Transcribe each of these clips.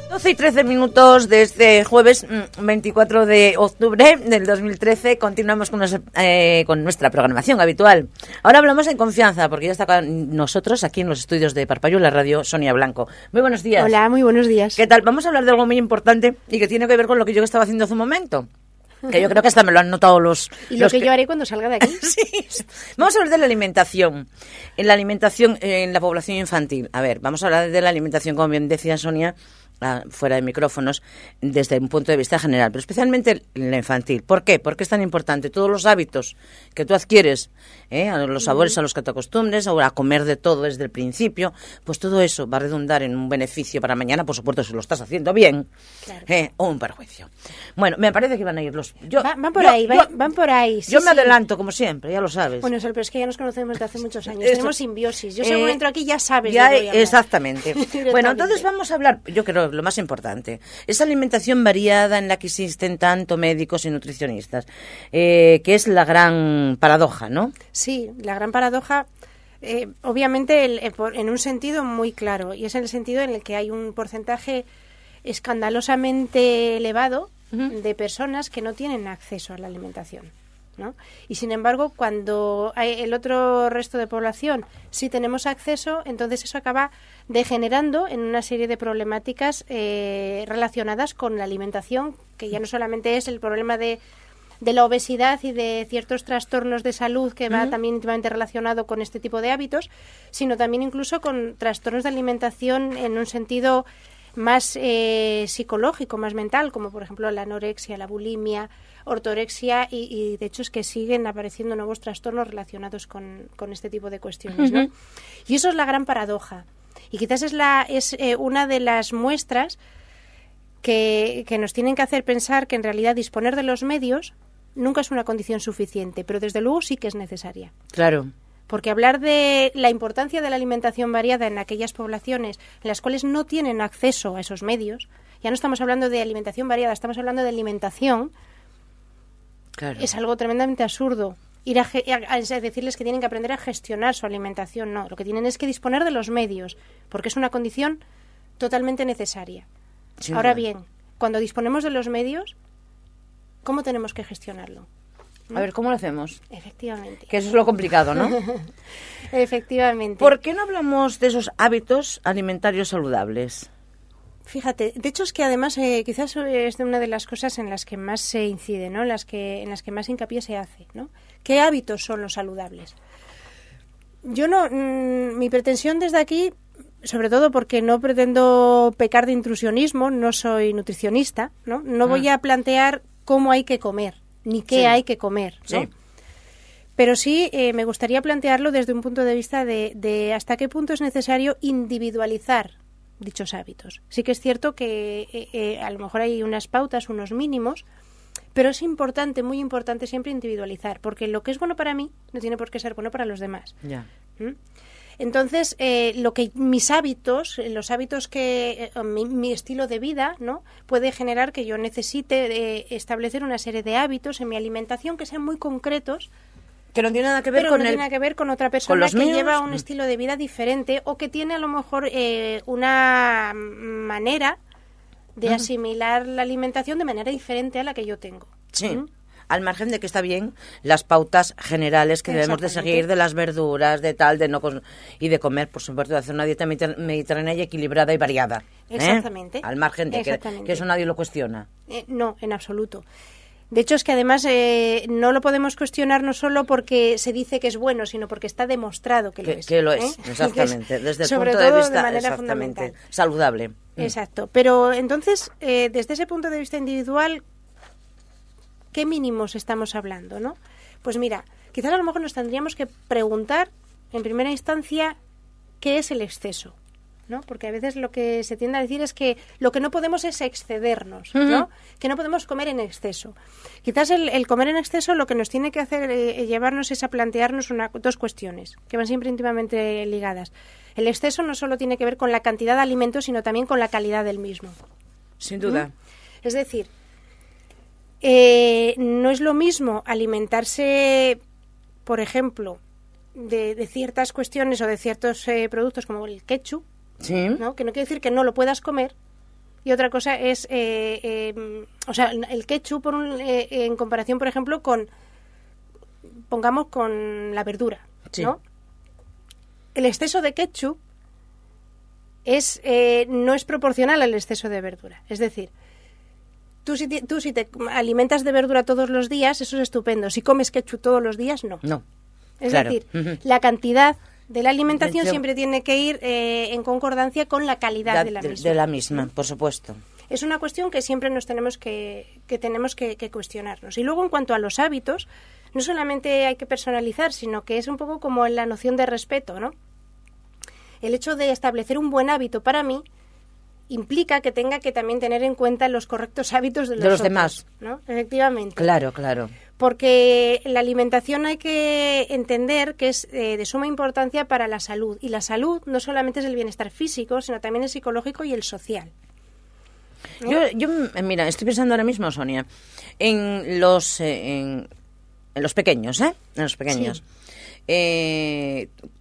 12:13 de este jueves 24 de octubre del 2013. Continuamos con nuestra programación habitual. Ahora hablamos en confianza, porque ya está con nosotros aquí en los estudios de Parpallo, la radio, Sonia Blanco. Muy buenos días. Hola, muy buenos días. ¿Qué tal? Vamos a hablar de algo muy importante y que tiene que ver con lo que yo estaba haciendo hace un momento. Que yo creo que hasta me lo han notado los... ¿Y lo que yo haré cuando salga de aquí? Sí. Vamos a hablar de la alimentación. En la alimentación en la población infantil. A ver, vamos a hablar de la alimentación, como bien decía Sonia, fuera de micrófonos, desde un punto de vista general, pero especialmente en la infantil. ¿Por qué? Porque es tan importante. Todos los hábitos que tú adquieres, a los sabores a los que te acostumbres, a comer de todo desde el principio, pues todo eso va a redundar en un beneficio para mañana, por supuesto, si lo estás haciendo bien, claro. O un perjuicio. Bueno, me parece que van a ir los... Van por ahí. Sí, yo me adelanto, como siempre, ya lo sabes. Bueno, pero es que ya nos conocemos desde hace muchos años. Tenemos simbiosis. Yo según entro aquí ya sabes ya, de qué voy a hablar. Exactamente. Bueno, entonces vamos a hablar, yo creo, lo más importante, esa alimentación variada en la que existen tanto médicos y nutricionistas, que es la gran paradoja, ¿no? Sí, la gran paradoja, obviamente en un sentido muy claro, y es en el sentido en el que hay un porcentaje escandalosamente elevado de personas que no tienen acceso a la alimentación, ¿no? Y sin embargo, cuando hay el otro resto de población sí tenemos acceso, entonces eso acaba degenerando en una serie de problemáticas relacionadas con la alimentación, que ya no solamente es el problema de la obesidad y de ciertos trastornos de salud que va también íntimamente relacionado con este tipo de hábitos, sino también incluso con trastornos de alimentación en un sentido más psicológico, más mental, como por ejemplo la anorexia, la bulimia, ortorexia y de hecho es que siguen apareciendo nuevos trastornos relacionados con este tipo de cuestiones, ¿no? Y eso es la gran paradoja. Y quizás es una de las muestras que nos tienen que hacer pensar que en realidad disponer de los medios nunca es una condición suficiente, pero desde luego sí que es necesaria. Claro. Porque hablar de la importancia de la alimentación variada en aquellas poblaciones en las cuales no tienen acceso a esos medios, ya no estamos hablando de alimentación variada, estamos hablando de alimentación, claro. Es algo tremendamente absurdo. Ir a decirles que tienen que aprender a gestionar su alimentación, no. Lo que tienen es que disponer de los medios, porque es una condición totalmente necesaria. Sí, ahora bien, cuando disponemos de los medios, ¿cómo tenemos que gestionarlo? ¿No? A ver, ¿cómo lo hacemos? Efectivamente. Que eso es lo complicado, ¿no? Efectivamente. ¿Por qué no hablamos de esos hábitos alimentarios saludables? Fíjate, de hecho es que además quizás es una de las cosas en las que más se incide, ¿no? En las que más hincapié se hace, ¿no? ¿Qué hábitos son los saludables? Yo no, mi pretensión desde aquí, sobre todo porque no pretendo pecar de intrusionismo, no soy nutricionista, ¿no? No voy a plantear cómo hay que comer, ni qué hay que comer, ¿no? Sí. Pero sí me gustaría plantearlo desde un punto de vista de hasta qué punto es necesario individualizar dichos hábitos. Sí que es cierto que a lo mejor hay unas pautas, unos mínimos, pero es importante, muy importante siempre individualizar, porque lo que es bueno para mí no tiene por qué ser bueno para los demás. Ya. Entonces, mis hábitos, los hábitos que mi estilo de vida, ¿no? Puede generar que yo necesite establecer una serie de hábitos en mi alimentación que sean muy concretos, que no tiene nada que ver pero con no tiene nada que ver con otra persona que lleva un estilo de vida diferente o que tiene a lo mejor una manera de asimilar la alimentación de manera diferente a la que yo tengo. Sí. Al margen de que está bien las pautas generales que debemos de seguir de las verduras, de tal, de no y de comer, por supuesto, de hacer una dieta mediterránea y equilibrada y variada. Exactamente. Al margen de que eso nadie lo cuestiona. No, en absoluto. De hecho, es que además no lo podemos cuestionar no solo porque se dice que es bueno, sino porque está demostrado que lo es. Que lo es, exactamente. Desde el sobre punto todo de vista de manera fundamental. Saludable. Exacto. Pero entonces, desde ese punto de vista individual, ¿qué mínimos estamos hablando, no? Pues mira, quizás a lo mejor nos tendríamos que preguntar, en primera instancia, ¿qué es el exceso? ¿No? Porque a veces lo que se tiende a decir es que lo que no podemos es excedernos, ¿no? Que no podemos comer en exceso. Quizás el comer en exceso lo que nos tiene que hacer llevarnos es a plantearnos dos cuestiones que van siempre íntimamente ligadas. El exceso no solo tiene que ver con la cantidad de alimentos, sino también con la calidad del mismo. Sin duda. Es decir, no es lo mismo alimentarse, por ejemplo, de ciertas cuestiones o de ciertos productos como el ketchup, sí, ¿no? Que no quiere decir que no lo puedas comer, y otra cosa es, o sea, el ketchup en comparación, por ejemplo, pongamos con la verdura, Sí. ¿no? El exceso de ketchup no es proporcional al exceso de verdura. Es decir, tú si te alimentas de verdura todos los días, eso es estupendo. Si comes ketchup todos los días, no. No. Es Claro. decir, Ujú. la cantidad de la alimentación Yo- siempre tiene que ir en concordancia con la calidad de la misma. De la misma, por supuesto. Es una cuestión que siempre nos tenemos que cuestionarnos. Y luego, en cuanto a los hábitos, no solamente hay que personalizar, sino que es un poco como la noción de respeto, ¿no? El hecho de establecer un buen hábito para mí implica que tenga que también tener en cuenta los correctos hábitos de los otros, demás. ¿no? Efectivamente. Claro, claro. Porque la alimentación hay que entender que es de suma importancia para la salud. Y la salud no solamente es el bienestar físico, sino también el psicológico y el social. ¿No? Mira, estoy pensando ahora mismo, Sonia, en los pequeños, ¿eh? En los pequeños.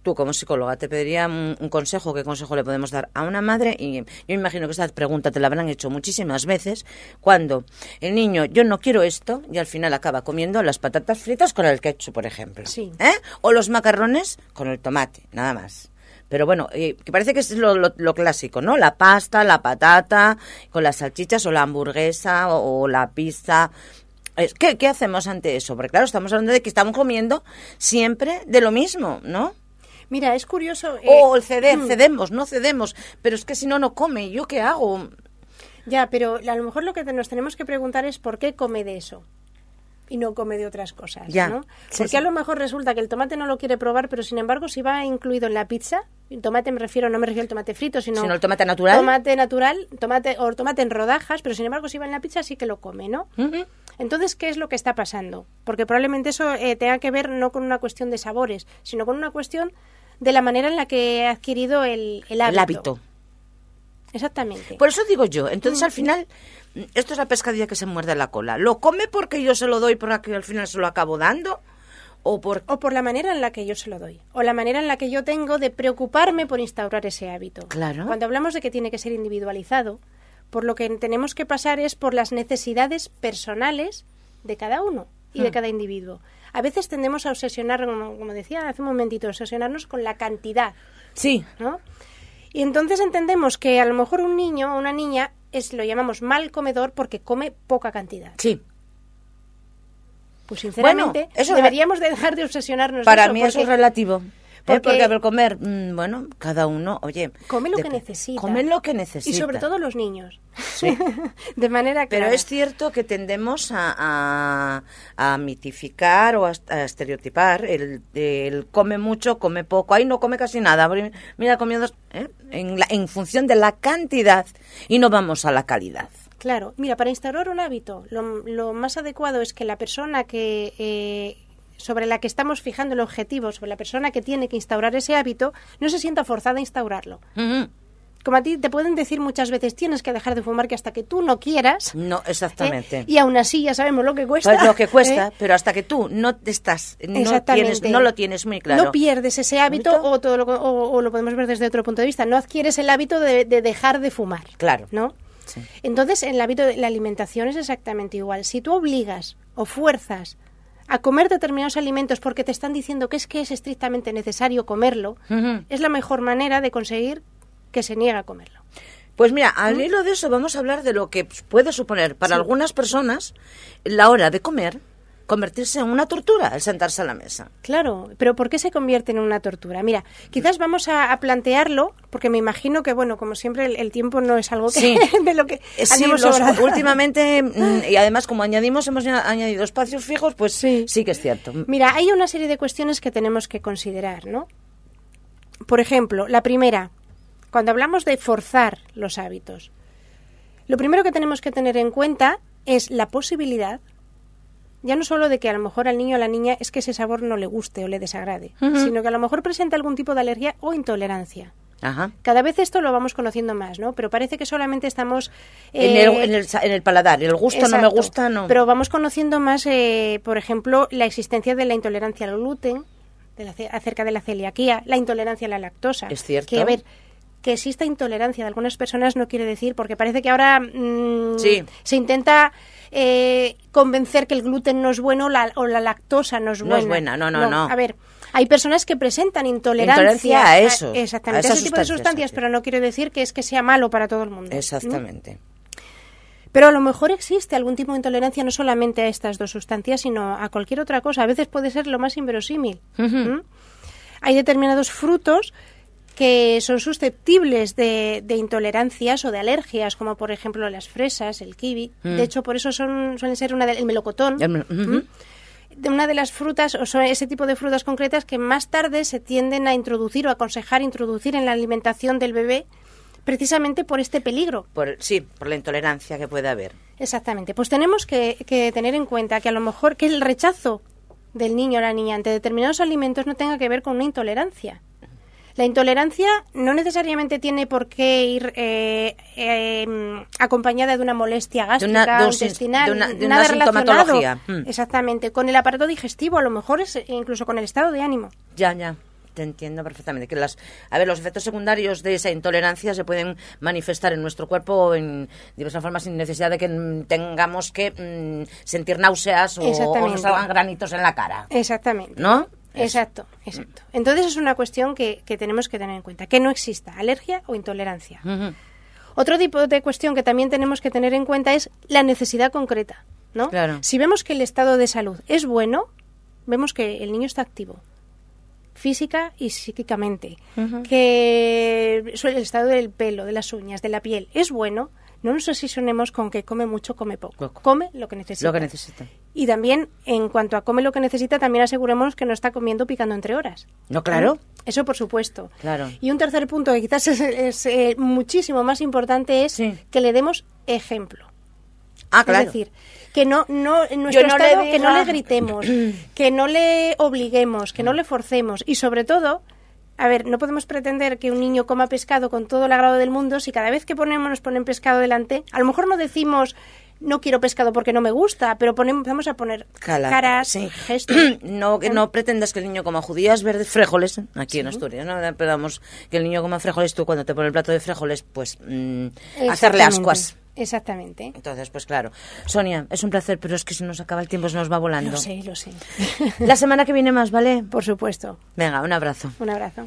Tú, como psicóloga, te pediría un consejo. ¿Qué consejo le podemos dar a una madre? Y yo imagino que esta pregunta te la habrán hecho muchísimas veces, cuando el niño, yo no quiero esto, y al final acaba comiendo las patatas fritas con el ketchup, por ejemplo. Sí. O los macarrones con el tomate, nada más. Pero bueno, que parece que es lo clásico, ¿no? La pasta, la patata, con las salchichas, o la hamburguesa, o la pizza. ¿Qué hacemos ante eso? Porque claro, estamos hablando de que estamos comiendo siempre de lo mismo, ¿no? Mira, es curioso. O cedemos, no cedemos, pero es que si no, no come. ¿Yo qué hago? Ya, pero a lo mejor lo que nos tenemos que preguntar es por qué come de eso y no come de otras cosas, Ya, ¿no? sí, Porque sí. a lo mejor resulta que el tomate no lo quiere probar, pero sin embargo si va incluido en la pizza, y tomate no me refiero al tomate frito, sino el tomate natural. tomate natural, tomate en rodajas, pero sin embargo si va en la pizza sí que lo come, ¿no? Ujú. Entonces, ¿qué es lo que está pasando? Porque probablemente eso tenga que ver no con una cuestión de sabores, sino con una cuestión de la manera en la que ha adquirido el hábito. El hábito. Exactamente. Por eso digo yo, entonces al final, esto es la pescadilla que se muerde la cola. ¿Lo come porque yo se lo doy porque al final se lo acabo dando? ¿O por O por la manera en la que yo se lo doy. O la manera en la que yo tengo de preocuparme por instaurar ese hábito. Claro. Cuando hablamos de que tiene que ser individualizado, por lo que tenemos que pasar es por las necesidades personales de cada uno y de cada individuo. A veces tendemos a obsesionar, como decía hace un momentito, obsesionarnos con la cantidad, Sí, ¿no? Y entonces entendemos que a lo mejor un niño o una niña lo llamamos mal comedor porque come poca cantidad. sí. Pues sinceramente Bueno, eso deberíamos de dejar de obsesionarnos. Para de eso, mí eso es porque relativo. porque- Porque al comer, bueno, cada uno, oye... come lo que necesita. Come lo que necesita. Y sobre todo los niños. Sí. De manera Pero clara. es cierto que tendemos a mitificar o a estereotipar el come mucho, come poco. Ahí no come casi nada. Mira, comiendo en función de la cantidad y no vamos a la calidad. Claro, mira, para instaurar un hábito, lo más adecuado es que la persona sobre la que estamos fijando el objetivo, sobre la persona que tiene que instaurar ese hábito, no se sienta forzada a instaurarlo. Ujú. Como a ti te pueden decir muchas veces, tienes que dejar de fumar, que hasta que tú no quieras. No, exactamente. Y aún así ya sabemos lo que cuesta. Pues lo que cuesta, ¿eh? pero hasta que tú no te estás, Exactamente. no lo tienes muy claro. No pierdes ese hábito o lo podemos ver desde otro punto de vista. No adquieres el hábito de dejar de fumar. Claro. ¿No? Sí. Entonces, en el hábito de la alimentación es exactamente igual. Si tú obligas o fuerzas a comer determinados alimentos porque te están diciendo que es estrictamente necesario comerlo, Ujú. es la mejor manera de conseguir que se niegue a comerlo. Pues mira, al hilo de eso vamos a hablar de lo que puede suponer para Sí. algunas personas la hora de comer convertirse en una tortura el sentarse a la mesa. Claro, pero ¿por qué se convierte en una tortura? Mira, quizás vamos a plantearlo, porque me imagino que, bueno, como siempre, el tiempo no es algo que, Sí. de lo que Sí, andemos sobrados. últimamente, y además como hemos añadido espacios fijos, pues Sí. sí que es cierto. Mira, hay una serie de cuestiones que tenemos que considerar, ¿no? Por ejemplo, la primera, cuando hablamos de forzar los hábitos, lo primero que tenemos que tener en cuenta es la posibilidad, ya no solo de que a lo mejor al niño o a la niña es que ese sabor no le guste o le desagrade, Ujú. sino que a lo mejor presenta algún tipo de alergia o intolerancia. Ajá. Cada vez esto lo vamos conociendo más, ¿no? Pero parece que solamente estamos... En el paladar, el gusto no me exacto, gusta, no. Pero vamos conociendo más, por ejemplo, la existencia de la intolerancia al gluten, acerca de la celiaquía, la intolerancia a la lactosa. Es cierto. Que, a ver, que exista intolerancia de algunas personas no quiere decir, porque parece que ahora Sí. se intenta convencer que el gluten no es bueno o la lactosa no es buena. No es buena, no. A ver, hay personas que presentan intolerancia a eso, exactamente, a a esas ese tipo de sustancias, sí. pero no quiere decir que sea malo para todo el mundo. Exactamente. Pero a lo mejor existe algún tipo de intolerancia no solamente a estas dos sustancias, sino a cualquier otra cosa. A veces puede ser lo más inverosímil. Hay determinados frutos que son susceptibles de intolerancias o de alergias, como por ejemplo las fresas, el kiwi. De hecho, por eso suelen ser el melocotón. De una de las frutas, o son ese tipo de frutas concretas que más tarde se tienden a introducir o aconsejar introducir en la alimentación del bebé, precisamente por este peligro. Por la intolerancia que puede haber. Exactamente. Pues tenemos que tener en cuenta que a lo mejor que el rechazo del niño o la niña ante determinados alimentos no tenga que ver con una intolerancia. La intolerancia no necesariamente tiene por qué ir acompañada de una molestia gástrica o intestinal, de una nada sintomatología. relacionado exactamente con el aparato digestivo, a lo mejor es incluso con el estado de ánimo. Ya. Te entiendo perfectamente. Que los efectos secundarios de esa intolerancia se pueden manifestar en nuestro cuerpo en diversas formas sin necesidad de que tengamos que sentir náuseas o nos salgan granitos en la cara. Exactamente. ¿No? Exacto. Entonces es una cuestión que tenemos que tener en cuenta, que no exista alergia o intolerancia. Otro tipo de cuestión que también tenemos que tener en cuenta es la necesidad concreta, ¿no? Claro. Si vemos que el estado de salud es bueno, vemos que el niño está activo, física y psíquicamente, que el estado del pelo, de las uñas, de la piel es bueno, no nos obsesionemos con que come mucho, come poco. Come lo que necesita. Y también, en cuanto a come lo que necesita, también aseguremos que no está comiendo picando entre horas. No, claro. Eso por supuesto. Claro. Y un tercer punto que quizás es muchísimo más importante es que le demos ejemplo. Claro. Es decir, que en nuestro estado, que no le gritemos, que no le obliguemos, que no le forcemos y sobre todo, a ver, no podemos pretender que un niño coma pescado con todo el agrado del mundo si cada vez que nos ponen pescado delante, a lo mejor no decimos no quiero pescado porque no me gusta, pero vamos a poner caras, gestos. No pretendas que el niño coma judías verdes, frijoles, aquí en Asturias, no pedamos que el niño coma frijoles, tú cuando te pone el plato de frijoles, pues hacerle ascuas. Exactamente. Entonces, pues claro. Sonia, es un placer, pero es que se nos acaba el tiempo, se nos va volando. Lo sé. La semana que viene más, ¿vale? Por supuesto. Venga, un abrazo. Un abrazo.